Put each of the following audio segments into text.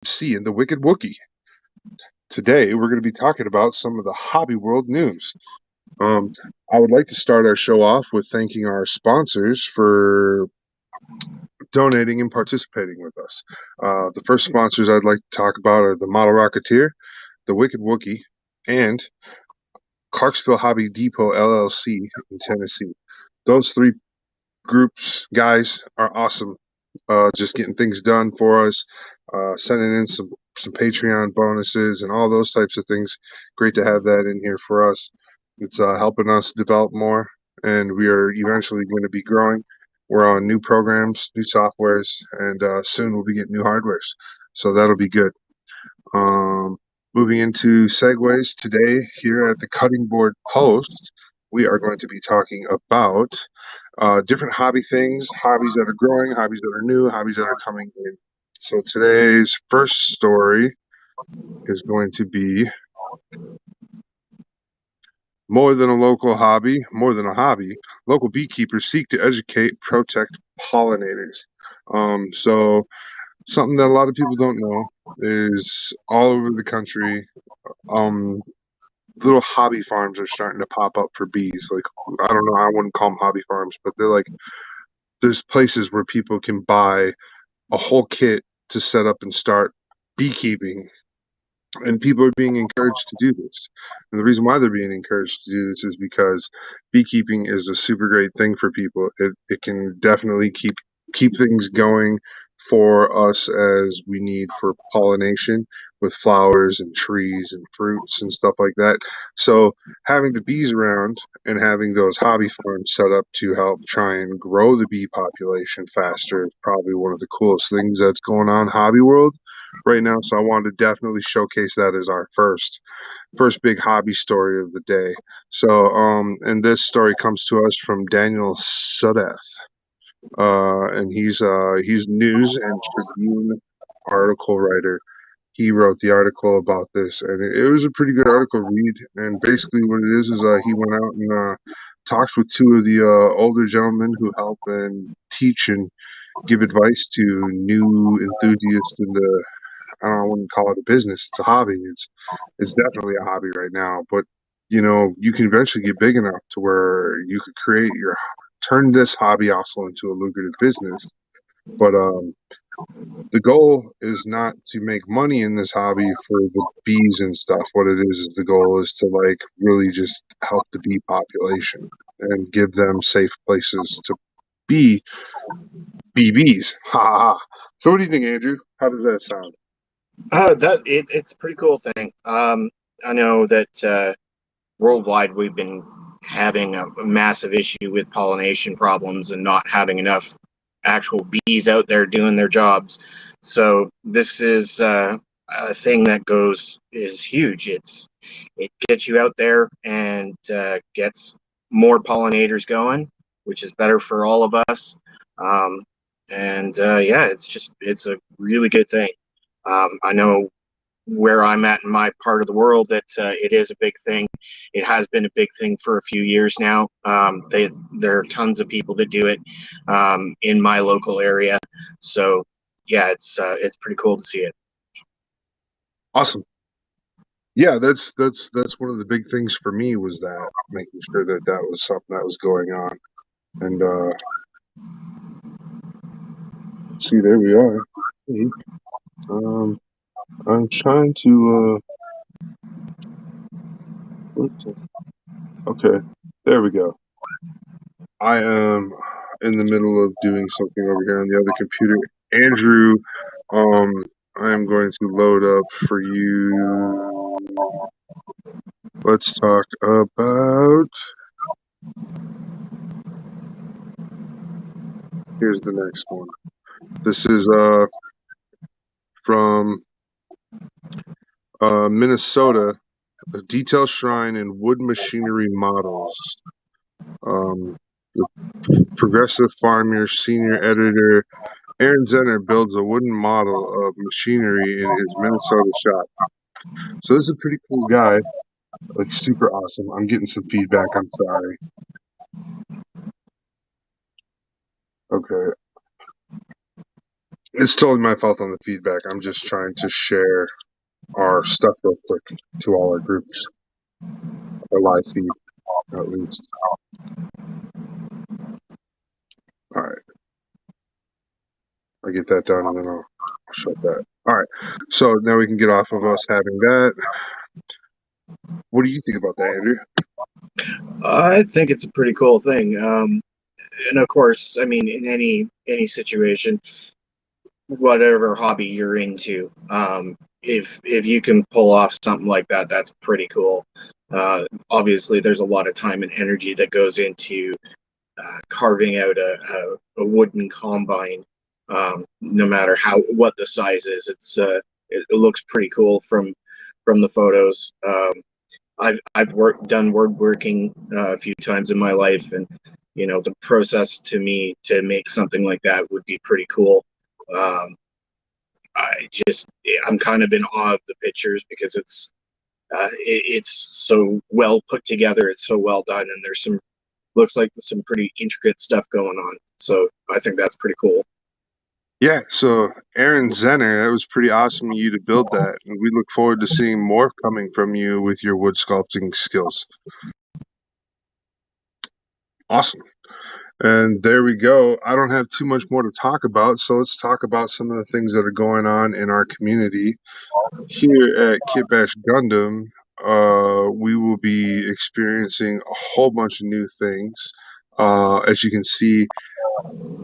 C and the Wicked Wookie. Today, we're going to be talking about some of the hobby world news. I would like to start our show off with thanking our sponsors for donating and participating with us. The first sponsors I'd like to talk about are the Model Rocketeer, the Wicked Wookie, and Clarksville Hobby Depot LLC in Tennessee. Those three groups, guys, are awesome. Just getting things done for us, sending in some Patreon bonuses and all those types of things. Great to have that in here for us. It's helping us develop more, and we are eventually going to be growing. We're on new programs, new softwares, and soon we'll be getting new hardwares. So that'll be good. Moving into segues today here at the Cutting Board Post, we are going to be talking about different hobby things, hobbies that are growing, hobbies that are new, hobbies that are coming in. So today's first story is going to be more than a local hobby, more than a hobby. Local beekeepers seek to educate, protect pollinators. So something that a lot of people don't know is all over the country, little hobby farms are starting to pop up for bees. Like, I don't know, I wouldn't call them hobby farms, but they're like, there's places where people can buy a whole kit to set up and start beekeeping. And people are being encouraged to do this. And the reason why they're being encouraged to do this is because beekeeping is a super great thing for people. It can definitely keep things going for us as we need for pollination with flowers and trees and fruits and stuff like that. So having the bees around and having those hobby farms set up to help try and grow the bee population faster is probably one of the coolest things that's going on in hobby world right now. So I wanted to definitely showcase that as our first big hobby story of the day. So and this story comes to us from Daniel Sudeth. And he's news and Tribune article writer. He wrote the article about this, and it was a pretty good article to read. And basically, what it is he went out and talked with two of the older gentlemen who help and teach and give advice to new enthusiasts in the, I wouldn't call it a business. It's a hobby. It's definitely a hobby right now. But you can eventually get big enough to where you could turn this hobby also into a lucrative business. But the goal is not to make money in this hobby for the bees and stuff. What it is the goal is to like really just help the bee population and give them safe places to be bees. Ha ha ha. So what do you think, Andrew? How does that sound? It's a pretty cool thing. I know that worldwide we've been having a massive issue with pollination problems and not having enough actual bees out there doing their jobs. So this is a thing that is huge. It gets you out there and gets more pollinators going, which is better for all of us. Yeah, it's a really good thing. I know where I'm at in my part of the world that it is a big thing. It has been a big thing for a few years now. There are tons of people that do it in my local area. So yeah, it's pretty cool to see it. Awesome. Yeah, that's one of the big things for me was that making sure that that was something that was going on. And see, there we are. I'm trying to okay, there we go. I am in the middle of doing something over here on the other computer. Andrew, I am going to load up for you. Let's talk about. Here's the next one. This is from Minnesota, a detail shrine in wood machinery models. The Progressive Farmer senior editor Aaron Zenner builds a wooden model of machinery in his Minnesota shop. So this is a pretty cool guy, like super awesome. I'm getting some feedback. I'm sorry. Okay. It's totally my fault on the feedback. I'm just trying to share our stuff real quick to all our groups, our live feed, at least. All right. I'll get that done and then I'll shut that. All right. So now we can get off of us having that. What do you think about that, Andrew? I think it's a pretty cool thing. And of course, I mean, in any situation, whatever hobby you're into, if you can pull off something like that, that's pretty cool. Obviously, there's a lot of time and energy that goes into carving out a wooden combine. No matter what the size is, it looks pretty cool from the photos. I've done woodworking a few times in my life, and the process to me to make something like that would be pretty cool. Um, I'm kind of in awe of the pictures because it's so well put together, it's so well done, and looks like there's some pretty intricate stuff going on. So I think that's pretty cool. Yeah, so Aaron Zenner, that was pretty awesome of you to build that. And we look forward to seeing more coming from you with your wood sculpting skills. Awesome. And there we go. I don't have too much more to talk about, so let's talk about some of the things that are going on in our community. Here at Kit Bash Gundam, we will be experiencing a whole bunch of new things. As you can see,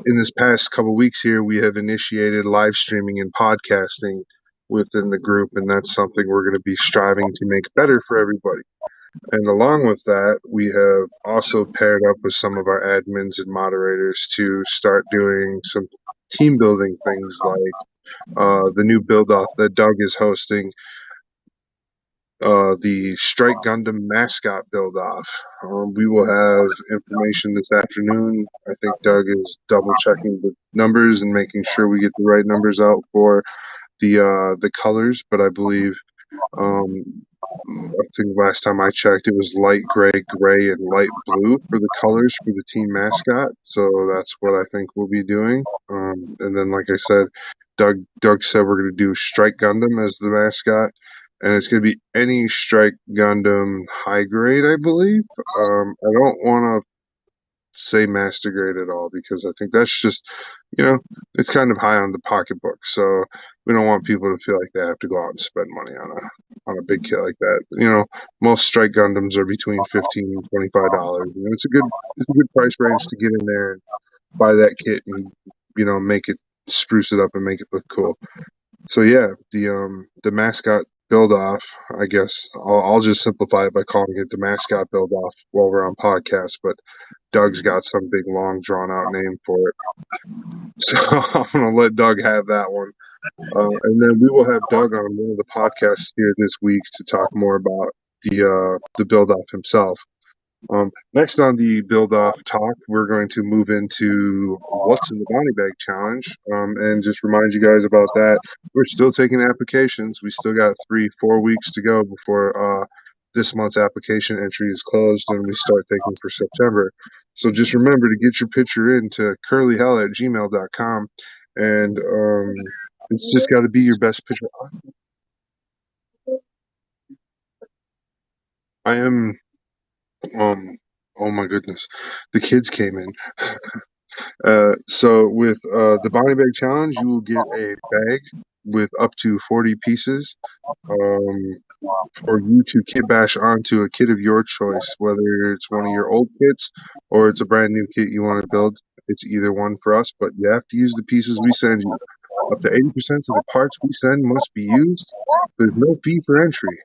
in this past couple weeks here, we have initiated live streaming and podcasting within the group, and that's something we're going to be striving to make better for everybody. And along with that, we have also paired up with some of our admins and moderators to start doing some team building things like the new build off that Doug is hosting, the Strike Gundam mascot build off. We will have information this afternoon. I think Doug is double checking the numbers and making sure we get the right numbers out for the colors, but I believe I think last time I checked, it was light gray, gray, and light blue for the colors for the team mascot. So that's what I think we'll be doing. And then, like I said, Doug said we're going to do Strike Gundam as the mascot, and it's going to be any Strike Gundam high grade, I believe. I don't want to say master grade at all because I think that's just, it's kind of high on the pocketbook. So we don't want people to feel like they have to go out and spend money on a big kit like that. Most Strike Gundams are between $15 and $25, and it's a good price range to get in there and buy that kit and make it, spruce it up and make it look cool. So yeah, the mascot build off, I guess I'll just simplify it by calling it the mascot build off while we're on podcast, but Doug's got some big long drawn out name for it. So I'm gonna let Doug have that one. And then we will have Doug on one of the podcasts here this week to talk more about the build off himself. Next on the build off talk, we're going to move into what's in the bounty bag challenge, and just remind you guys about that. We're still taking applications. We still got 3-4 weeks to go before this month's application entry is closed and we start taking for September. So just remember to get your picture in to curlyhell@gmail.com, and it's just got to be your best picture. I am oh my goodness, the kids came in. So with the bounty bag challenge, you will get a bag with up to 40 pieces for you to kit bash onto a kit of your choice, whether it's one of your old kits or it's a brand new kit you want to build. It's either one for us, but you have to use the pieces we send you. Up to 80% of the parts we send must be used. There's no fee for entry.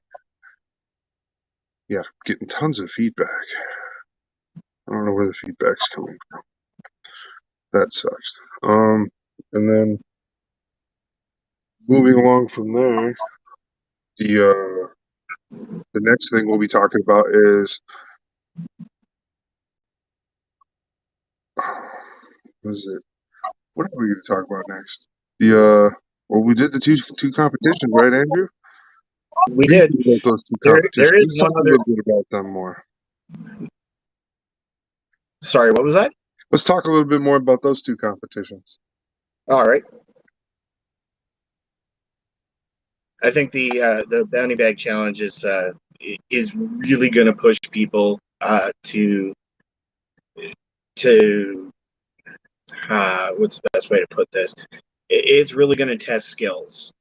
Yeah, getting tons of feedback. I don't know where the feedback's coming from. That sucks. And then moving along from there, the next thing we'll be talking about is what is it? What are we going to talk about next? Well, we did the two competitions, right, Andrew? We did. About those two There competitions. is Let's one talk other. a little bit about them more. Sorry, what was that? Let's talk a little bit more about those two competitions. All right. I think the bounty bag challenge is really going to push people to what's the best way to put this? It's really going to test skills,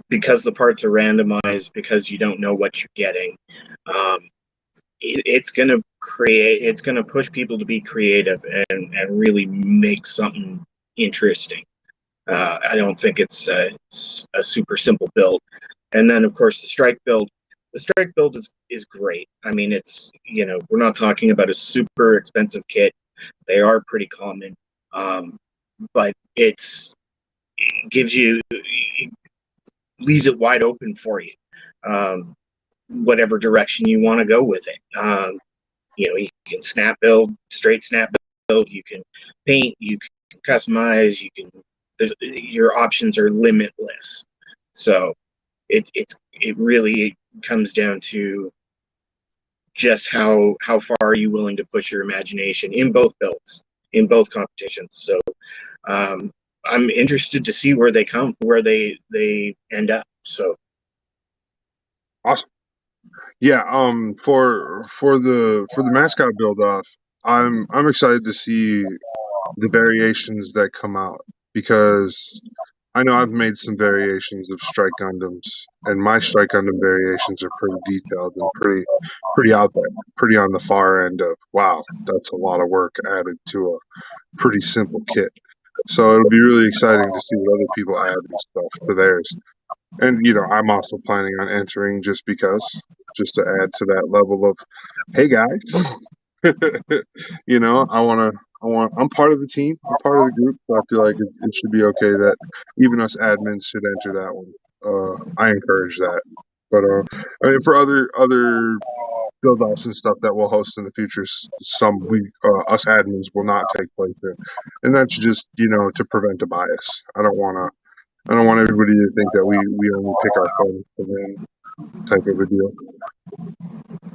because the parts are randomized, because you don't know what you're getting. It's going to push people to be creative and really make something interesting. I don't think it's a super simple build. And then, of course, the strike build. The strike build is great. I mean, it's, we're not talking about a super expensive kit. They are pretty common, but it gives you, it leaves it wide open for you, whatever direction you want to go with it. You can snap build, straight snap build. You can paint. You can customize. Your options are limitless. So it really comes down to just how far are you willing to push your imagination in both builds, in both competitions. So I'm interested to see where they end up. So Awesome. Yeah. For the mascot build off, I'm excited to see the variations that come out, because I know I've made some variations of Strike Gundams, and my Strike Gundam variations are pretty detailed and pretty out there, pretty on the far end of, wow, that's a lot of work added to a pretty simple kit. So it'll be really exciting to see what other people add and stuff to theirs. And I'm also planning on entering just to add to that level of, hey guys, I'm part of the team. I'm part of the group. So I feel like it should be okay that even us admins should enter that one. I encourage that. But I mean, for other build offs and stuff that we'll host in the future, us admins will not take place in, and that's just to prevent a bias. I don't want everybody to think that we only pick our friends to win, type of a deal.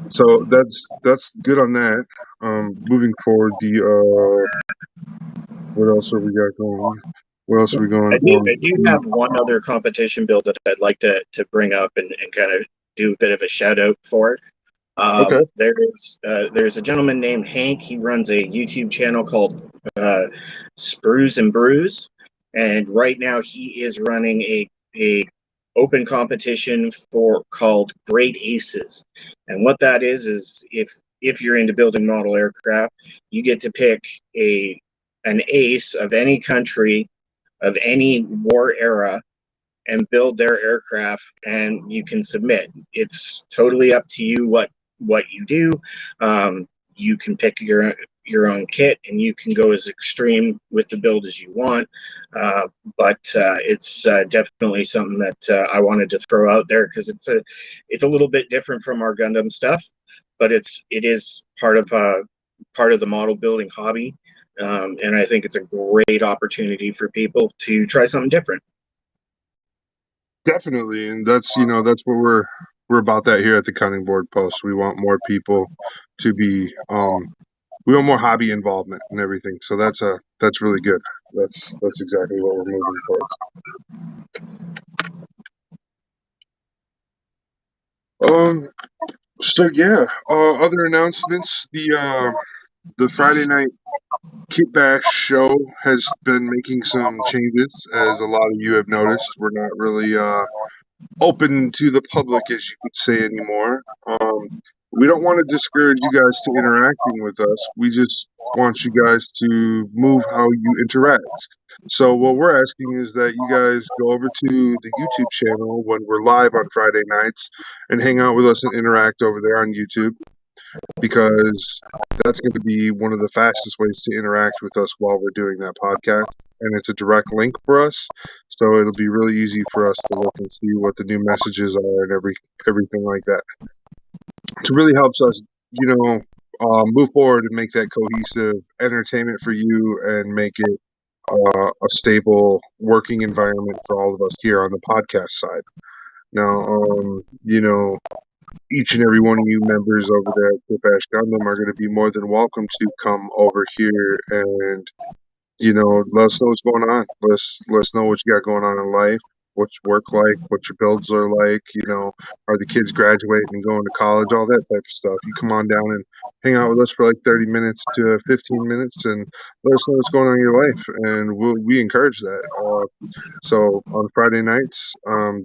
So that's good on that. Moving forward, what else are we got going? Where else are we going? I do have one other competition build that I'd like to bring up and kind of do a bit of a shout out for. Okay. There's a gentleman named Hank. He runs a YouTube channel called Sprues and Brews, and right now he is running a open competition called Great Aces. And what that is if you're into building model aircraft, you get to pick an ace of any country, of any war era, and build their aircraft, and you can submit. It's totally up to you what you do. You can pick your own kit, and you can go as extreme with the build as you want. But it's definitely something that I wanted to throw out there, because it's a little bit different from our Gundam stuff, but it is part of the model building hobby. And I think it's a great opportunity for people to try something different. Definitely, and that's what we're about that here at the Cutting Board Post. We want more people to be we want more hobby involvement and everything. So that's really good. That's exactly what we're moving towards. So yeah, other announcements. The Friday night Kit Bash show has been making some changes, as a lot of you have noticed. We're not really open to the public, as you could say, anymore. We don't want to discourage you guys to interacting with us. We just want you guys to move how you interact. So what we're asking is that you guys go over to the YouTube channel when we're live on Friday nights and hang out with us and interact over there on YouTube, because that's going to be one of the fastest ways to interact with us while we're doing that podcast. And it's a direct link for us. So it'll be really easy for us to look and see what the new messages are and everything like that. It really helps us, move forward and make that cohesive entertainment for you and make it a stable working environment for all of us here on the podcast side. Now, each and every one of you members over there at Kit Bash Gundam are going to be more than welcome to come over here and, let us know what's going on. Let us know what you got going on in life. what's work like, what your builds are like, are the kids graduating and going to college, all that type of stuff. You come on down and hang out with us for like 30 minutes to 15 minutes and let us know what's going on in your life, and we encourage that. So on Friday nights,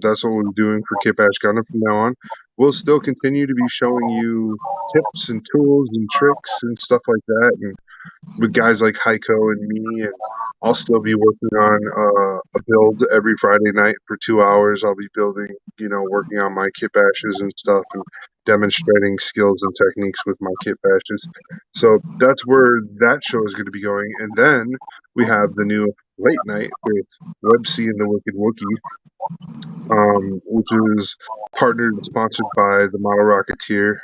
that's what we're doing for Kit Bash Gundam from now on. We'll still continue to be showing you tips and tools and tricks and stuff like that, and with guys like Hiko and me, and I'll still be working on a build every Friday night for 2 hours. I'll be building, working on my kit bashes and stuff, and demonstrating skills and techniques with my kit bashes. So that's where that show is going to be going. And then we have the new late night with Websy and the Wicked Wookie, which is partnered and sponsored by the Model Rocketeer.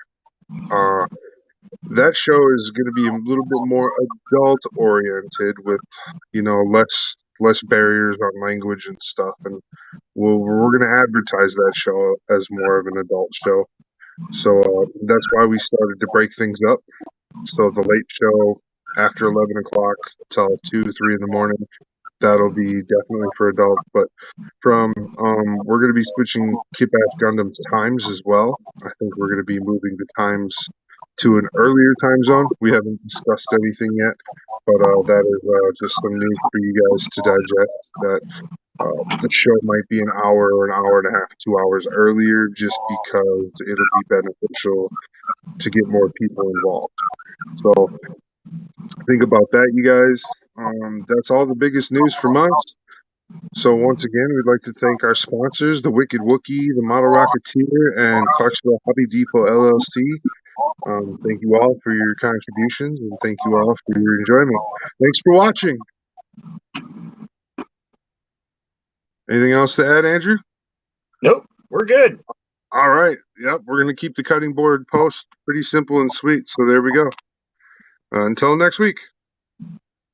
That show is going to be a little bit more adult oriented, with less barriers on language and stuff, and we're going to advertise that show as more of an adult show. So that's why we started to break things up. So the late show after 11 o'clock till 2, 3 in the morning, that'll be definitely for adults. But from we're going to be switching Kit Bash Gundam's times as well. I think we're going to be moving the times to an earlier time zone. We haven't discussed anything yet, but that is just some news for you guys to digest, that the show might be an hour or an hour and a half, 2 hours earlier, just because it'll be beneficial to get more people involved. So think about that, you guys. That's all the biggest news from us. So once again, we'd like to thank our sponsors, the Wicked Wookie, the Model Rocketeer, and Clarksville Hobby Depot LLC. Thank you all for your contributions, and thank you all for your enjoyment. Thanks for watching. Anything else to add, Andrew? Nope, we're good. All right. Yep, we're going to keep the cutting board post pretty simple and sweet. So there we go. Until next week.